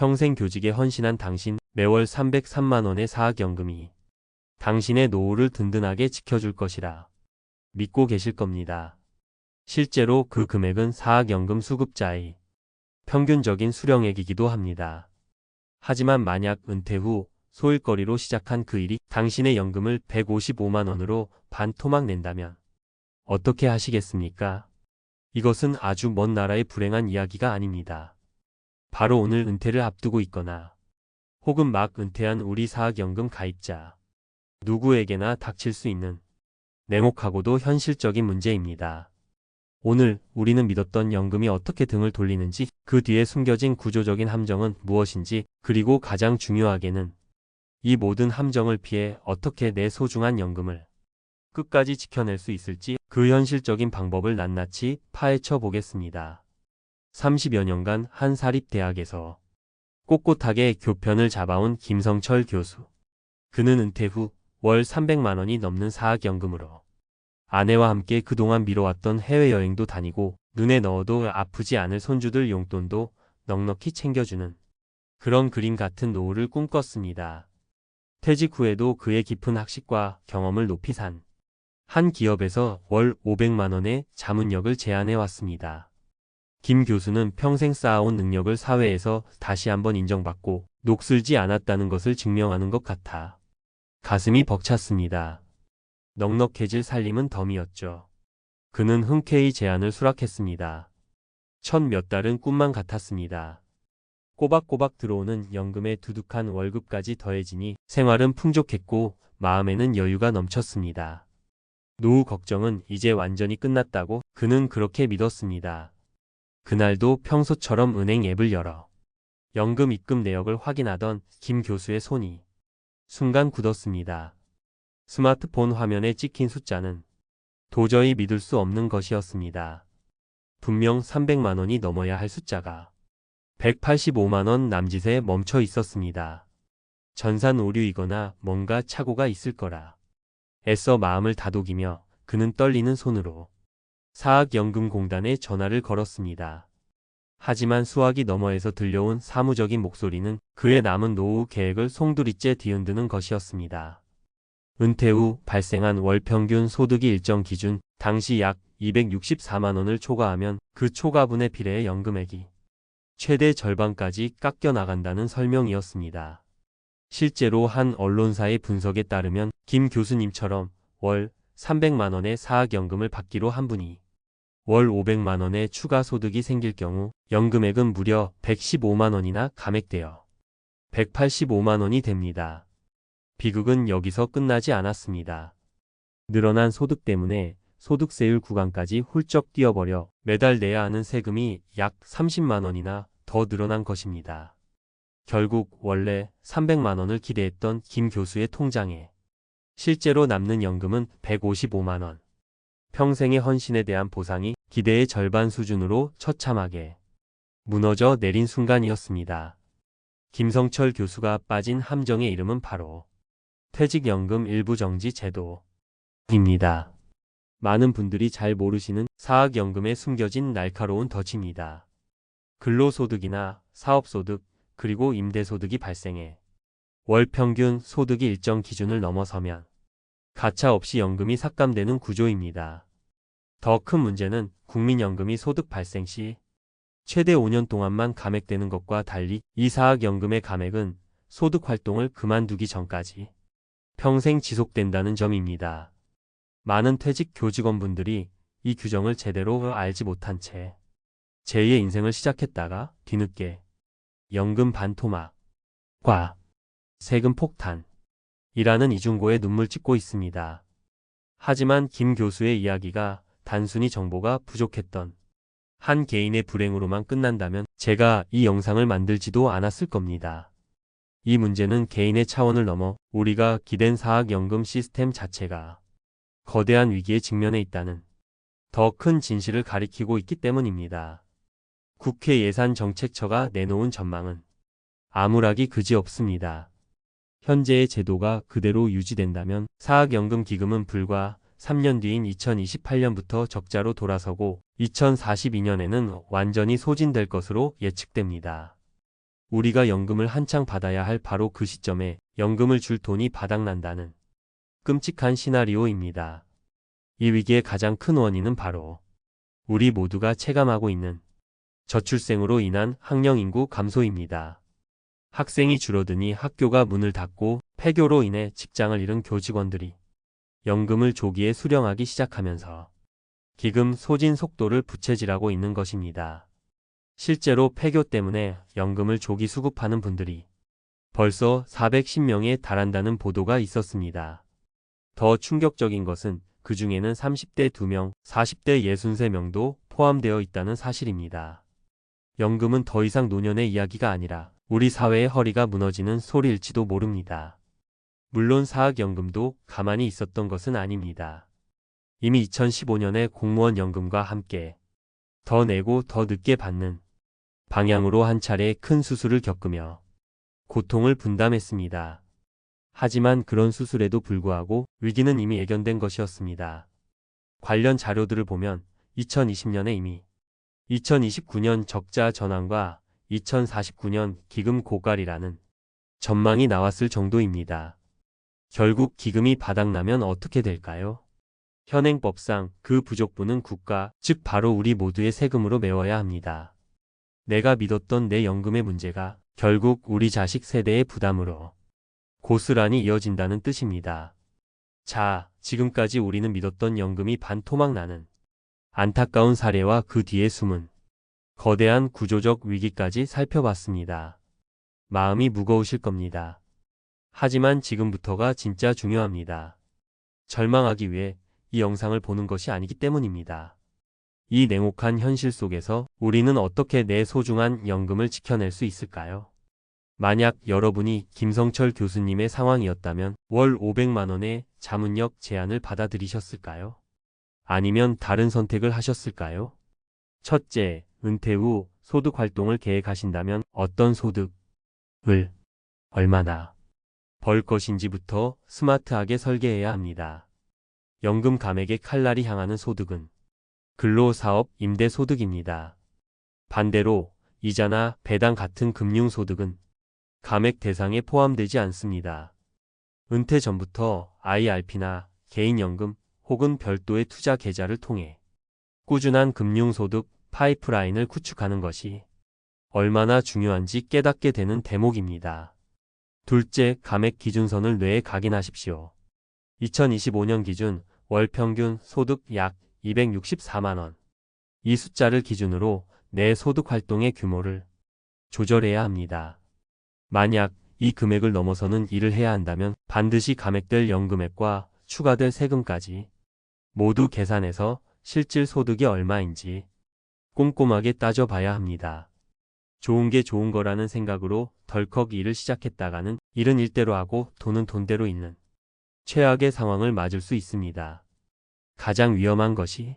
평생 교직에 헌신한 당신, 매월 303만 원의 사학연금이 당신의 노후를 든든하게 지켜줄 것이라 믿고 계실 겁니다. 실제로 그 금액은 사학연금 수급자의 평균적인 수령액이기도 합니다. 하지만 만약 은퇴 후 소일거리로 시작한 그 일이 당신의 연금을 155만 원으로 반토막 낸다면 어떻게 하시겠습니까? 이것은 아주 먼 나라의 불행한 이야기가 아닙니다. 바로 오늘 은퇴를 앞두고 있거나 혹은 막 은퇴한 우리 사학연금 가입자 누구에게나 닥칠 수 있는 냉혹하고도 현실적인 문제입니다. 오늘 우리는 믿었던 연금이 어떻게 등을 돌리는지, 그 뒤에 숨겨진 구조적인 함정은 무엇인지, 그리고 가장 중요하게는 이 모든 함정을 피해 어떻게 내 소중한 연금을 끝까지 지켜낼 수 있을지, 그 현실적인 방법을 낱낱이 파헤쳐 보겠습니다. 30여 년간 한 사립대학에서 꼿꼿하게 교편을 잡아온 김성철 교수. 그는 은퇴 후 월 300만 원이 넘는 사학연금으로 아내와 함께 그동안 미뤄왔던 해외여행도 다니고 눈에 넣어도 아프지 않을 손주들 용돈도 넉넉히 챙겨주는 그런 그림 같은 노후를 꿈꿨습니다. 퇴직 후에도 그의 깊은 학식과 경험을 높이 산 한 기업에서 월 500만 원의 자문력을 제안해왔습니다. 김 교수는 평생 쌓아온 능력을 사회에서 다시 한번 인정받고 녹슬지 않았다는 것을 증명하는 것 같아 가슴이 벅찼습니다. 넉넉해질 살림은 덤이었죠. 그는 흔쾌히 제안을 수락했습니다. 첫 몇 달은 꿈만 같았습니다. 꼬박꼬박 들어오는 연금의 두둑한 월급까지 더해지니 생활은 풍족했고 마음에는 여유가 넘쳤습니다. 노후 걱정은 이제 완전히 끝났다고 그는 그렇게 믿었습니다. 그날도 평소처럼 은행 앱을 열어 연금 입금 내역을 확인하던 김 교수의 손이 순간 굳었습니다. 스마트폰 화면에 찍힌 숫자는 도저히 믿을 수 없는 것이었습니다. 분명 300만 원이 넘어야 할 숫자가 185만 원 남짓에 멈춰 있었습니다. 전산 오류이거나 뭔가 착오가 있을 거라 애써 마음을 다독이며 그는 떨리는 손으로 사학연금공단에 전화를 걸었습니다. 하지만 수화기 너머에서 들려온 사무적인 목소리는 그의 남은 노후 계획을 송두리째 뒤흔드는 것이었습니다. 은퇴 후 발생한 월 평균 소득이 일정 기준, 당시 약 264만 원을 초과하면 그 초과분에 비례해 연금액이 최대 절반까지 깎여 나간다는 설명이었습니다. 실제로 한 언론사의 분석에 따르면 김 교수님처럼 월 300만 원의 사학연금을 받기로 한 분이 월 500만 원의 추가 소득이 생길 경우 연금액은 무려 115만 원이나 감액되어 185만 원이 됩니다. 비극은 여기서 끝나지 않았습니다. 늘어난 소득 때문에 소득세율 구간까지 훌쩍 뛰어버려 매달 내야 하는 세금이 약 30만 원이나 더 늘어난 것입니다. 결국 원래 300만 원을 기대했던 김 교수의 통장에 실제로 남는 연금은 155만 원. 평생의 헌신에 대한 보상이 기대의 절반 수준으로 처참하게 무너져 내린 순간이었습니다. 김성철 교수가 빠진 함정의 이름은 바로 퇴직연금 일부정지 제도입니다. 많은 분들이 잘 모르시는 사학연금에 숨겨진 날카로운 덫입니다. 근로소득이나 사업소득, 그리고 임대소득이 발생해 월 평균 소득이 일정 기준을 넘어서면 가차 없이 연금이 삭감되는 구조입니다. 더 큰 문제는 국민연금이 소득 발생 시 최대 5년 동안만 감액되는 것과 달리 이 사학연금의 감액은 소득 활동을 그만두기 전까지 평생 지속된다는 점입니다. 많은 퇴직 교직원분들이 이 규정을 제대로 알지 못한 채 제2의 인생을 시작했다가 뒤늦게 연금 반토막과 세금 폭탄이라는 이중고에 눈물 찢고 있습니다. 하지만 김 교수의 이야기가 단순히 정보가 부족했던 한 개인의 불행으로만 끝난다면 제가 이 영상을 만들지도 않았을 겁니다. 이 문제는 개인의 차원을 넘어 우리가 기댄 사학연금 시스템 자체가 거대한 위기에 직면해 있다는 더 큰 진실을 가리키고 있기 때문입니다. 국회 예산정책처가 내놓은 전망은 암울하기 그지없습니다. 현재의 제도가 그대로 유지된다면 사학연금 기금은 불과 3년 뒤인 2028년부터 적자로 돌아서고 2042년에는 완전히 소진될 것으로 예측됩니다. 우리가 연금을 한창 받아야 할 바로 그 시점에 연금을 줄 돈이 바닥난다는 끔찍한 시나리오입니다. 이 위기의 가장 큰 원인은 바로 우리 모두가 체감하고 있는 저출생으로 인한 학령 인구 감소입니다. 학생이 줄어드니 학교가 문을 닫고 폐교로 인해 직장을 잃은 교직원들이 연금을 조기에 수령하기 시작하면서 기금 소진 속도를 부채질하고 있는 것입니다. 실제로 폐교 때문에 연금을 조기 수급하는 분들이 벌써 410명에 달한다는 보도가 있었습니다. 더 충격적인 것은 그 중에는 30대 2명, 40대 63명도 포함되어 있다는 사실입니다. 연금은 더 이상 노년의 이야기가 아니라 우리 사회의 허리가 무너지는 소리일지도 모릅니다. 물론 사학연금도 가만히 있었던 것은 아닙니다. 이미 2015년에 공무원 연금과 함께 더 내고 더 늦게 받는 방향으로 한 차례 큰 수술을 겪으며 고통을 분담했습니다. 하지만 그런 수술에도 불구하고 위기는 이미 예견된 것이었습니다. 관련 자료들을 보면 2020년에 이미 2029년 적자 전환과 2049년 기금 고갈이라는 전망이 나왔을 정도입니다. 결국 기금이 바닥나면 어떻게 될까요? 현행법상 그 부족분은 국가, 즉 바로 우리 모두의 세금으로 메워야 합니다. 내가 믿었던 내 연금의 문제가 결국 우리 자식 세대의 부담으로 고스란히 이어진다는 뜻입니다. 자, 지금까지 우리는 믿었던 연금이 반토막 나는 안타까운 사례와 그 뒤에 숨은 거대한 구조적 위기까지 살펴봤습니다. 마음이 무거우실 겁니다. 하지만 지금부터가 진짜 중요합니다. 절망하기 위해 이 영상을 보는 것이 아니기 때문입니다. 이 냉혹한 현실 속에서 우리는 어떻게 내 소중한 연금을 지켜낼 수 있을까요? 만약 여러분이 김성철 교수님의 상황이었다면 월 500만 원의 자문력 제안을 받아들이셨을까요? 아니면 다른 선택을 하셨을까요? 첫째, 은퇴 후 소득 활동을 계획하신다면 어떤 소득을 얼마나 벌 것인지부터 스마트하게 설계해야 합니다. 연금 감액의 칼날이 향하는 소득은 근로사업 임대소득입니다. 반대로 이자나 배당 같은 금융소득은 감액 대상에 포함되지 않습니다. 은퇴 전부터 IRP나 개인연금 혹은 별도의 투자 계좌를 통해 꾸준한 금융소득 파이프라인을 구축하는 것이 얼마나 중요한지 깨닫게 되는 대목입니다. 둘째, 감액 기준선을 뇌에 각인하십시오. 2025년 기준 월 평균 소득 약 264만 원. 이 숫자를 기준으로 내 소득 활동의 규모를 조절해야 합니다. 만약 이 금액을 넘어서는 일을 해야 한다면 반드시 감액될 연금액과 추가될 세금까지 모두 계산해서 실질 소득이 얼마인지 꼼꼼하게 따져봐야 합니다. 좋은 게 좋은 거라는 생각으로 덜컥 일을 시작했다가는 일은 일대로 하고 돈은 돈대로 있는 최악의 상황을 맞을 수 있습니다. 가장 위험한 것이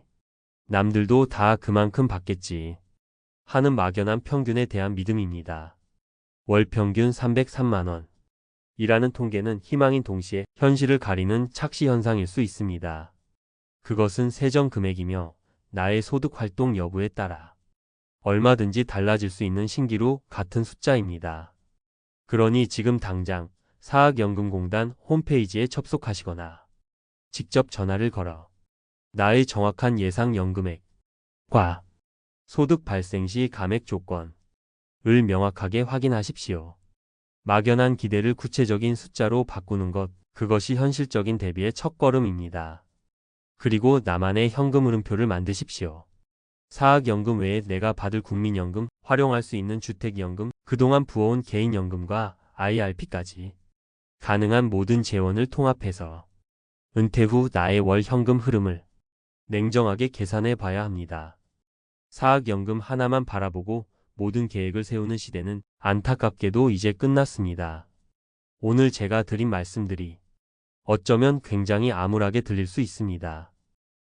남들도 다 그만큼 받겠지 하는 막연한 평균에 대한 믿음입니다. 월 평균 303만 원 이라는 통계는 희망인 동시에 현실을 가리는 착시 현상일 수 있습니다. 그것은 세전 금액이며 나의 소득 활동 여부에 따라 얼마든지 달라질 수 있는 신기루 같은 숫자입니다. 그러니 지금 당장 사학연금공단 홈페이지에 접속하시거나 직접 전화를 걸어 나의 정확한 예상 연금액과 소득 발생 시 감액 조건을 명확하게 확인하십시오. 막연한 기대를 구체적인 숫자로 바꾸는 것, 그것이 현실적인 대비의 첫걸음입니다. 그리고 나만의 현금 흐름표를 만드십시오. 사학연금 외에 내가 받을 국민연금, 활용할 수 있는 주택연금, 그동안 부어온 개인연금과 IRP까지 가능한 모든 재원을 통합해서 은퇴 후 나의 월 현금 흐름을 냉정하게 계산해 봐야 합니다. 사학연금 하나만 바라보고 모든 계획을 세우는 시대는 안타깝게도 이제 끝났습니다. 오늘 제가 드린 말씀들이 어쩌면 굉장히 암울하게 들릴 수 있습니다.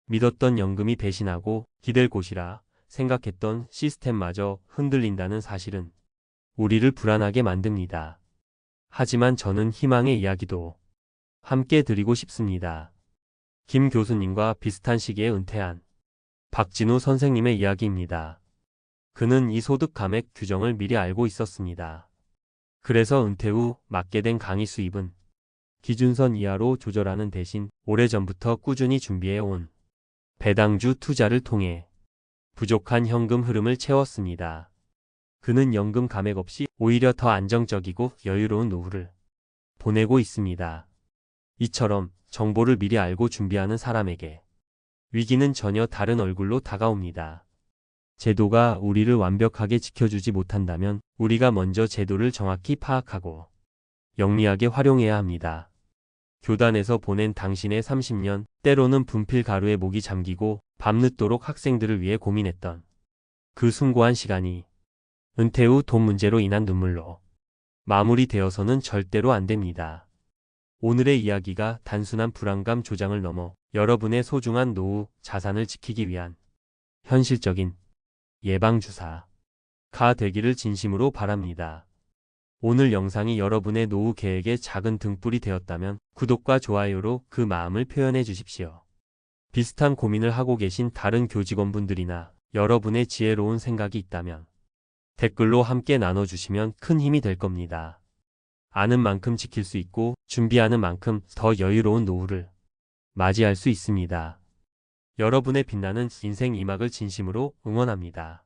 믿었던 연금이 배신하고 기댈 곳이라 생각했던 시스템마저 흔들린다는 사실은 우리를 불안하게 만듭니다. 하지만 저는 희망의 이야기도 함께 드리고 싶습니다. 김 교수님과 비슷한 시기에 은퇴한 박진우 선생님의 이야기입니다. 그는 이 소득 감액 규정을 미리 알고 있었습니다. 그래서 은퇴 후 맡게 된 강의 수입은 기준선 이하로 조절하는 대신 오래전부터 꾸준히 준비해온 배당주 투자를 통해 부족한 현금 흐름을 채웠습니다. 그는 연금 감액 없이 오히려 더 안정적이고 여유로운 노후를 보내고 있습니다. 이처럼 정보를 미리 알고 준비하는 사람에게 위기는 전혀 다른 얼굴로 다가옵니다. 제도가 우리를 완벽하게 지켜주지 못한다면 우리가 먼저 제도를 정확히 파악하고 영리하게 활용해야 합니다. 교단에서 보낸 당신의 30년, 때로는 분필 가루에 목이 잠기고 밤늦도록 학생들을 위해 고민했던 그 숭고한 시간이 은퇴 후 돈 문제로 인한 눈물로 마무리되어서는 절대로 안 됩니다. 오늘의 이야기가 단순한 불안감 조장을 넘어 여러분의 소중한 노후 자산을 지키기 위한 현실적인 예방주사가 되기를 진심으로 바랍니다. 오늘 영상이 여러분의 노후 계획의 작은 등불이 되었다면 구독과 좋아요로 그 마음을 표현해 주십시오. 비슷한 고민을 하고 계신 다른 교직원분들이나 여러분의 지혜로운 생각이 있다면 댓글로 함께 나눠주시면 큰 힘이 될 겁니다. 아는 만큼 지킬 수 있고 준비하는 만큼 더 여유로운 노후를 맞이할 수 있습니다. 여러분의 빛나는 인생 2막을 진심으로 응원합니다.